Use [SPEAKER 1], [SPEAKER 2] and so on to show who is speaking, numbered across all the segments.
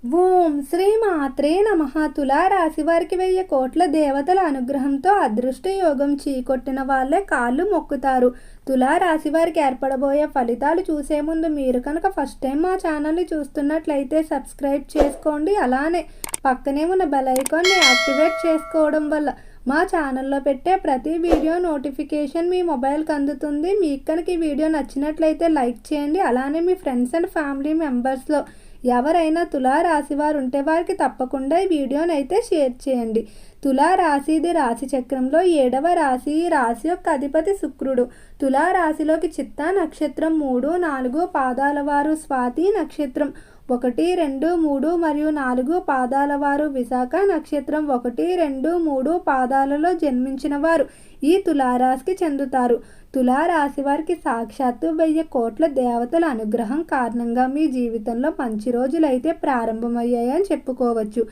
[SPEAKER 1] ఓం శ్రీ మాత్రే నమః. తులారాశి వారికి 1000 కోట్ల దేవతల అనుగ్రహంతో అదృష్ట యోగం చీకొట్టిన వాళ్ళే కాళ్ళు మొక్కుతారు. తులారాశి వారికి ఏర్పడబోయే ఫలితాలు చూసే ముందు మీరు కనుక ఫస్ట్ టైం మా ఛానల్ని చూస్తున్నట్లయితే సబ్స్క్రైబ్ చేసుకోండి. అలానే పక్కనే ఉన్న బెల్ ఐకాన్ని యాక్టివేట్ చేసుకోవడం వల్ల మా ఛానల్లో పెట్టే ప్రతి వీడియో నోటిఫికేషన్ మీ మొబైల్కి అందుతుంది. మీకు కనుక ఈ వీడియో నచ్చినట్లయితే లైక్ చేయండి. అలానే మీ ఫ్రెండ్స్ అండ్ ఫ్యామిలీ మెంబర్స్లో ఎవరైనా తులారాశి వారు ఉంటే వారికి తప్పకుండా ఈ వీడియోని అయితే షేర్ చేయండి. తులారాశిది రాశి చక్రంలో 7వ రాశి. ఈ రాశి యొక్క అధిపతి శుక్రుడు. తులారాశిలోకి చిత్తా నక్షత్రం 3, 4 పాదాల వారు, స్వాతి నక్షత్రం 1, 2, 3 మరియు 4 పాదాల వారు, విశాఖ నక్షత్రం 1, 2, 3 పాదాలలో జన్మించిన వారు ఈ తులారాశికి చెందుతారు. తులారాశి వారికి సాక్షాత్తు 1000 కోట్ల దేవతల అనుగ్రహం కారణంగా మీ జీవితంలో మంచి రోజులైతే ప్రారంభమయ్యాయని చెప్పుకోవచ్చు.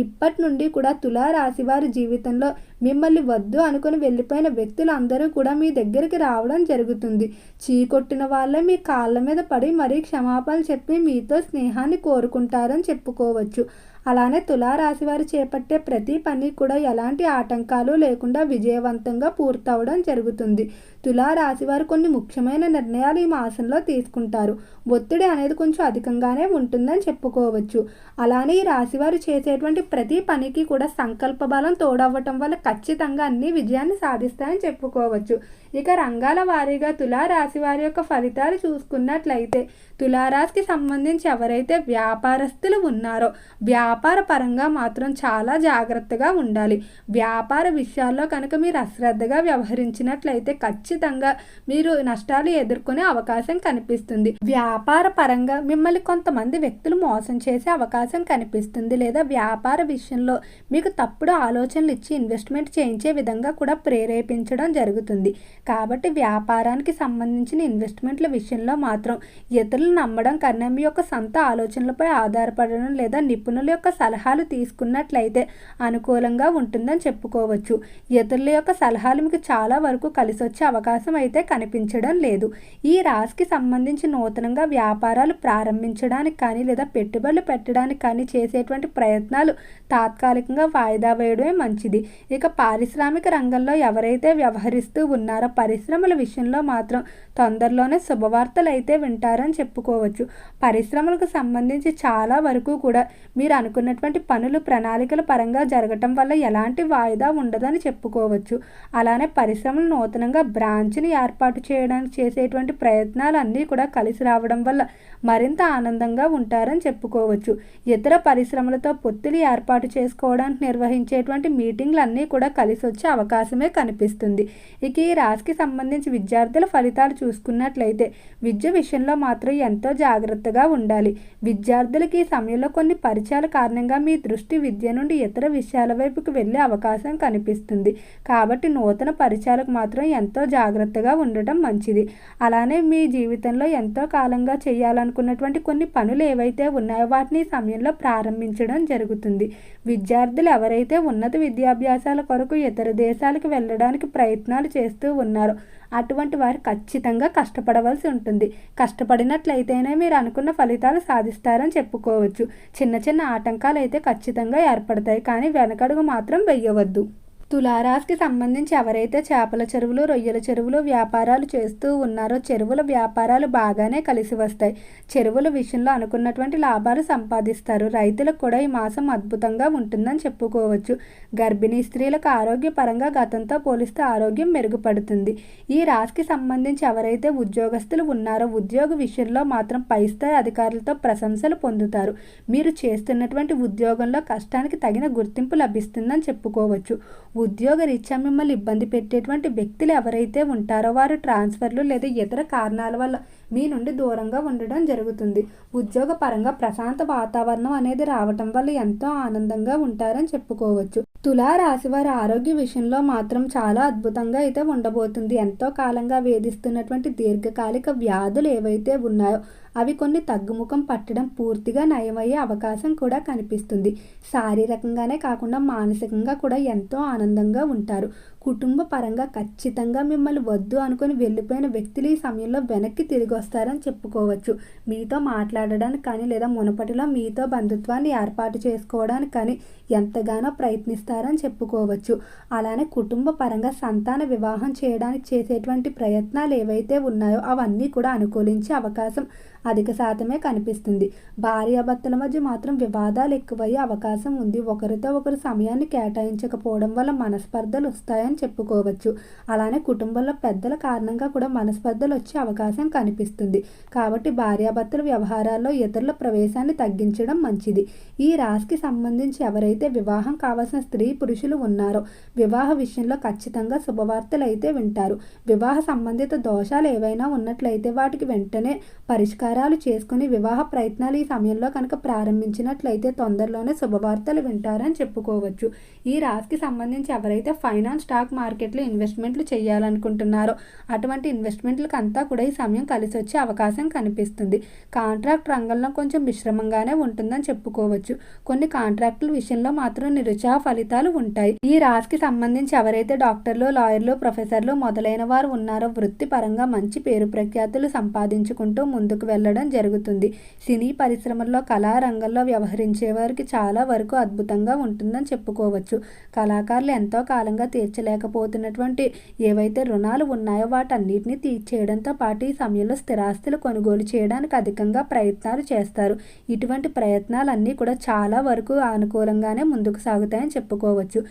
[SPEAKER 1] ఇప్పటి నుండి కూడా తులారాశి వారి జీవితంలో మిమ్మల్ని వద్దు అనుకుని వెళ్ళిపోయిన వ్యక్తులు అందరూ కూడా మీ దగ్గరికి రావడం జరుగుతుంది. చీకొట్టిన వాళ్ళే మీ కాళ్ళ మీద పడి మరీ క్షమాపణలు చెప్పి మీతో స్నేహాన్ని కోరుకుంటారని చెప్పుకోవచ్చు. అలానే తులారాశి వారు చేపట్టే ప్రతి పని కూడా ఎలాంటి ఆటంకాలు లేకుండా విజయవంతంగా పూర్తవడం జరుగుతుంది. తులారాశి వారు కొన్ని ముఖ్యమైన నిర్ణయాలు ఈ మాసంలో తీసుకుంటారు. ఒత్తిడి అనేది కొంచెం అధికంగానే ఉంటుందని చెప్పుకోవచ్చు. అలానే ఈ రాశి వారు చేసేటువంటి ప్రతి పనికి కూడా సంకల్ప బలం తోడవ్వటం వల్ల ఖచ్చితంగా అన్ని విజయాన్ని సాధిస్తాయని చెప్పుకోవచ్చు. ఇక రంగాల వారీగా తులారాశి వారి యొక్క ఫలితాలు చూసుకున్నట్లయితే తులారాశికి సంబంధించి ఎవరైతే వ్యాపారస్తులు ఉన్నారో వ్యాపార పరంగా మాత్రం చాలా జాగ్రత్తగా ఉండాలి. వ్యాపార విషయాల్లో కనుక మీరు అశ్రద్ధగా వ్యవహరించినట్లయితే ఖచ్చితంగా మీరు నష్టాలు ఎదుర్కొనే అవకాశం కనిపిస్తుంది. వ్యాపార పరంగా మిమ్మల్ని కొంతమంది వ్యక్తులు మోసం చేసే అవకాశం కనిపిస్తుంది. లేదా వ్యాపార విషయంలో మీకు తప్పుడు ఆలోచనలు ఇచ్చి ఇన్వెస్ట్మెంట్ చేయించే విధంగా కూడా ప్రేరేపించడం జరుగుతుంది. కాబట్టి వ్యాపారానికి సంబంధించిన ఇన్వెస్ట్మెంట్ల విషయంలో మాత్రం ఇతరులు నమ్మడం కన్నా మీ యొక్క సొంత ఆలోచనలపై ఆధారపడడం లేదా నిపుణుల యొక్క సలహాలు తీసుకున్నట్లయితే అనుకూలంగా ఉంటుందని చెప్పుకోవచ్చు. ఇతరుల యొక్క సలహాలు మీకు చాలా వరకు కలిసి వచ్చే అవకాశం అయితే కనిపించడం లేదు. ఈ రాశికి సంబంధించి నూతనంగా వ్యాపారాలు ప్రారంభించడానికి కానీ లేదా పెట్టుబడులు పెట్టడానికి కానీ చేసేటువంటి ప్రయత్నాలు తాత్కాలికంగా వాయిదా వేయడమే మంచిది. ఇక పారిశ్రామిక రంగంలో ఎవరైతే వ్యవహరిస్తూ ఉన్నారో పరిశ్రమల విషయంలో మాత్రం తొందరలోనే శుభవార్తలు అయితే వింటారని చెప్పుకోవచ్చు. పరిశ్రమలకు సంబంధించి చాలా వరకు కూడా మీరు అనుకున్నటువంటి పనులు ప్రణాళికల పరంగా జరగటం వల్ల ఎలాంటి వాయిదా ఉండదని చెప్పుకోవచ్చు. అలానే పరిశ్రమలు నూతనంగా బ్రాంచ్ని ఏర్పాటు చేయడానికి చేసేటువంటి ప్రయత్నాలు అన్నీ కూడా కలిసి రావడం వల్ల మరింత ఆనందంగా ఉంటారని చెప్పుకోవచ్చు. ఇతర పరిశ్రమలతో పొత్తులు ఏర్పాటు చేసుకోవడానికి నిర్వహించేటువంటి మీటింగ్లు అన్నీ కూడా కలిసి వచ్చే అవకాశమే కనిపిస్తుంది. ఇక ఈ రాశికి సంబంధించి విద్యార్థుల ఫలితాలు చూసుకున్నట్లయితే విద్య విషయంలో మాత్రం ఎంతో జాగ్రత్తగా ఉండాలి. విద్యార్థులకి ఈ సమయంలో కొన్ని పరిచయాల కారణంగా మీ దృష్టి విద్య నుండి ఇతర విషయాల వైపుకి వెళ్ళే అవకాశం కనిపిస్తుంది. కాబట్టి నూతన పరిచయాలకు మాత్రం ఎంతో జాగ్రత్తగా ఉండటం మంచిది. అలానే మీ జీవితంలో ఎంతో కాలంగా చేయాలనుకున్నటువంటి కొన్ని పనులు ఏవైతే ఉన్నాయో వాటిని ఈ సమయంలో ప్రారంభించడం జరుగుతుంది. విద్యార్థులు ఎవరైతే ఉన్నత విద్యాభ్యాసాల కొరకు ఇతర దేశాలకు వెళ్ళడానికి ప్రయత్నాలు చేస్తూ ఉన్నారో అటువంటి వారు ఖచ్చితంగా కష్టపడవలసి ఉంటుంది. కష్టపడినట్లయితేనే మీరు అనుకున్న ఫలితాలు సాధిస్తారని చెప్పుకోవచ్చు. చిన్న చిన్న ఆటంకాలు అయితే ఖచ్చితంగా ఏర్పడతాయి, కానీ వెనకడుగు మాత్రం వెయ్యవద్దు. తులారాశికి సంబంధించి ఎవరైతే చేపల చెరువులు, రొయ్యల చెరువులు వ్యాపారాలు చేస్తూ ఉన్నారో చెరువుల వ్యాపారాలు బాగానే కలిసి వస్తాయి. చెరువుల విషయంలో అనుకున్నటువంటి లాభాలు సంపాదిస్తారు. రైతులకు కూడా ఈ మాసం అద్భుతంగా ఉంటుందని చెప్పుకోవచ్చు. గర్భిణీ స్త్రీలకు ఆరోగ్యపరంగా గతంతో పోలిస్తే ఆరోగ్యం మెరుగుపడుతుంది. ఈ రాశికి సంబంధించి ఎవరైతే ఉద్యోగస్తులు ఉన్నారో ఉద్యోగ విషయంలో మాత్రం పై స్థాయి అధికారులతో ప్రశంసలు పొందుతారు. మీరు చేస్తున్నటువంటి ఉద్యోగంలో కష్టానికి తగిన గుర్తింపు లభిస్తుందని చెప్పుకోవచ్చు. ఉద్యోగ రీత్యా మిమ్మల్ని ఇబ్బంది పెట్టేటువంటి వ్యక్తులు ఎవరైతే ఉంటారో వారు ట్రాన్స్ఫర్లు లేదా ఇతర కారణాల వల్ల మీ నుండి దూరంగా ఉండడం జరుగుతుంది. ఉద్యోగ పరంగా ప్రశాంత వాతావరణం అనేది రావటం వల్ల ఎంతో ఆనందంగా ఉంటారని చెప్పుకోవచ్చు. తులారాశి వారి ఆరోగ్య విషయంలో మాత్రం చాలా అద్భుతంగా అయితే ఉండబోతుంది. ఎంతో కాలంగా వేధిస్తున్నటువంటి దీర్ఘకాలిక వ్యాధులు ఏవైతే ఉన్నాయో అవి కొన్ని తగ్గుముఖం పట్టడం, పూర్తిగా నయమయ్యే అవకాశం కూడా కనిపిస్తుంది. శారీరకంగానే కాకుండా మానసికంగా కూడా ఎంతో ఆనందంగా ఉంటారు. కుటుంబ పరంగా ఖచ్చితంగా మిమ్మల్ని వద్దు అనుకుని వెళ్ళిపోయిన వ్యక్తులు ఈ సమయంలో వెనక్కి తిరిగి వస్తారని చెప్పుకోవచ్చు. మీతో మాట్లాడడానికి కానీ లేదా మునుపటిలో మీతో బంధుత్వాన్ని ఏర్పాటు చేసుకోవడానికి కానీ ఎంతగానో ప్రయత్నిస్తారని చెప్పుకోవచ్చు. అలానే కుటుంబ పరంగా సంతాన వివాహం చేయడానికి చేసేటువంటి ప్రయత్నాలు ఏవైతే ఉన్నాయో అవన్నీ కూడా అనుకూలించే అవకాశం అధిక శాతమే కనిపిస్తుంది. భార్యాభర్తల మధ్య మాత్రం వివాదాలు ఎక్కువయ్యే అవకాశం ఉంది. ఒకరితో ఒకరు సమయాన్ని కేటాయించకపోవడం వల్ల మనస్పర్ధలు వస్తాయని చెప్పుకోవచ్చు. అలానే కుటుంబంలో పెద్దల కారణంగా కూడా మనస్పర్ధలు వచ్చే అవకాశం కనిపిస్తుంది. కాబట్టి భార్యాభర్తల వ్యవహారాల్లో ఇతరుల ప్రవేశాన్ని తగ్గించడం మంచిది. ఈ రాశికి సంబంధించి ఎవరైతే వివాహం కావాల్సిన స్త్రీ పురుషులు ఉన్నారో వివాహ విషయంలో ఖచ్చితంగా శుభవార్తలు అయితే వింటారు. వివాహ సంబంధిత దోషాలు ఏవైనా ఉన్నట్లయితే వాటికి వెంటనే పరిష్కారాలు చేసుకుని వివాహ ప్రయత్నాలు ఈ సమయంలో కనుక ప్రారంభించినట్లయితే తొందరలోనే శుభవార్తలు వింటారని చెప్పుకోవచ్చు. ఈ రాశికి సంబంధించి ఎవరైతే ఫైనాన్స్ స్టాక్ మార్కెట్లో ఇన్వెస్ట్మెంట్లు చేయాలనుకుంటున్నారో అటువంటి ఇన్వెస్ట్మెంట్లకు అంతా కూడా ఈ సమయం కలిసి వచ్చే అవకాశం కనిపిస్తుంది. కాంట్రాక్ట్ రంగంలో కొంచెం మిశ్రమంగానే ఉంటుందని చెప్పుకోవచ్చు. కొన్ని కాంట్రాక్టుల విషయంలో మాత్రం నిరుత్సాహ ఫలితాలు ఉంటాయి. ఈ రాశికి సంబంధించి ఎవరైతే డాక్టర్లు, లాయర్లు, ప్రొఫెసర్లు మొదలైన వారు ఉన్నారో వృత్తిపరంగా మంచి పేరు ప్రఖ్యాతులు సంపాదించుకుంటూ ముందుకు వెళ్ళడం జరుగుతుంది. సినీ పరిశ్రమల్లో కళారంగంలో వ్యవహరించే వారికి చాలా వరకు అద్భుతంగా ఉంటుందని చెప్పుకోవచ్చు. కళాకారులు ఎంతో కాలంగా తీర్చలేకపోతున్నటువంటి ఏవైతే రుణాలు ఉన్నాయో వాటన్నిటిని తీర్చేయడంతో పాటు ఈ సమయంలో స్థిరాస్తులు కొనుగోలు చేయడానికి అధికంగా ప్రయత్నాలు చేస్తారు. ఇటువంటి ప్రయత్నాలన్నీ కూడా చాలా వరకు అనుకూలంగానే ముందుకు సాగుతాయని చెప్పుకోవచ్చు.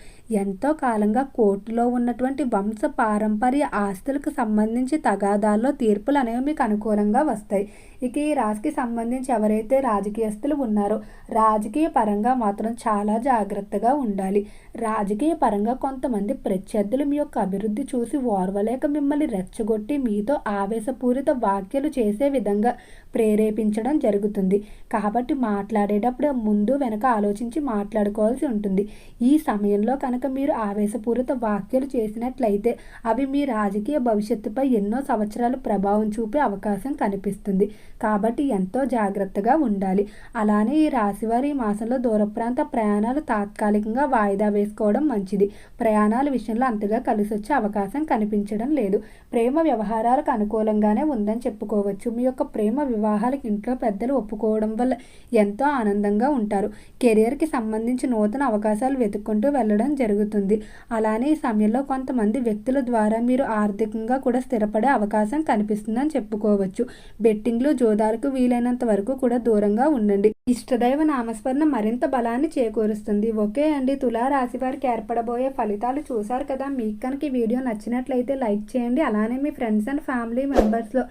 [SPEAKER 1] ఎంతో కాలంగా కోర్టులో ఉన్నటువంటి వంశ పారంపర్య ఆస్తులకు సంబంధించి తగాదాల్లో తీర్పులు అనేవి మీకు అనుకూలంగా వస్తాయి. ఇక ఈ రాశికి సంబంధించి ఎవరైతే రాజకీయస్తులు ఉన్నారో రాజకీయ పరంగా మాత్రం చాలా జాగ్రత్తగా ఉండాలి. రాజకీయ పరంగా కొంతమంది ప్రత్యర్థులు మీ యొక్క అభివృద్ధి చూసి ఓర్వలేక మిమ్మల్ని రెచ్చగొట్టి మీతో ఆవేశపూరిత వ్యాఖ్యలు చేసే విధంగా ప్రేరేపించడం జరుగుతుంది. కాబట్టి మాట్లాడేటప్పుడు ముందు వెనక ఆలోచించి మాట్లాడుకోవాల్సి ఉంటుంది. ఈ సమయంలో కనుక మీరు ఆవేశపూరిత వ్యాఖ్యలు చేసినట్లయితే అవి మీ రాజకీయ భవిష్యత్తుపై ఎన్నో సంవత్సరాలు ప్రభావం చూపే అవకాశం కనిపిస్తుంది. కాబట్టి ఎంతో జాగ్రత్తగా ఉండాలి. అలానే ఈ రాశివారి ఈ మాసంలో దూర ప్రాంత ప్రయాణాలు తాత్కాలికంగా వాయిదా వేసుకోవడం మంచిది. ప్రయాణాల విషయంలో అంతగా కలిసి వచ్చే అవకాశం కనిపించడం లేదు. ప్రేమ వ్యవహారాలకు అనుకూలంగానే ఉందని చెప్పుకోవచ్చు. మీ యొక్క ప్రేమ వివాహాలకు ఇంట్లో పెద్దలు ఒప్పుకోవడం వల్ల ఎంతో ఆనందంగా ఉంటారు. కెరియర్కి సంబంధించి నూతన అవకాశాలు వెతుక్కుంటూ వెళ్ళడం జరుగుతుంది. అలానే ఈ సమయంలో కొంతమంది వ్యక్తుల ద్వారా మీరు ఆర్థికంగా కూడా స్థిరపడే అవకాశం కనిపిస్తుందని చెప్పుకోవచ్చు. బెట్టింగ్లు, జోదాలకు వీలైనంత వరకు కూడా దూరంగా ఉండండి. ఇష్టదైవ నామస్మరణ మరింత బలాన్ని చేకూరుస్తుంది. ఓకే అండి, తులా రాశి వారికి ఏర్పడబోయే ఫలితాలు చూశారు కదా. మీకు కనుక ఈ వీడియో నచ్చినట్లయితే లైక్ చేయండి. అలానే మీ ఫ్రెండ్స్ అండ్ ఫ్యామిలీ మెంబర్స్లో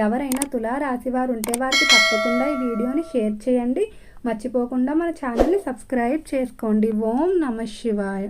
[SPEAKER 1] ఎవరైనా తులా రాశి వారు ఉంటే వారికి తప్పకుండా ఈ వీడియోని షేర్ చేయండి. మర్చిపోకుండా మన ఛానల్ని సబ్స్క్రైబ్ చేసుకోండి. ఓం నమః శివాయ.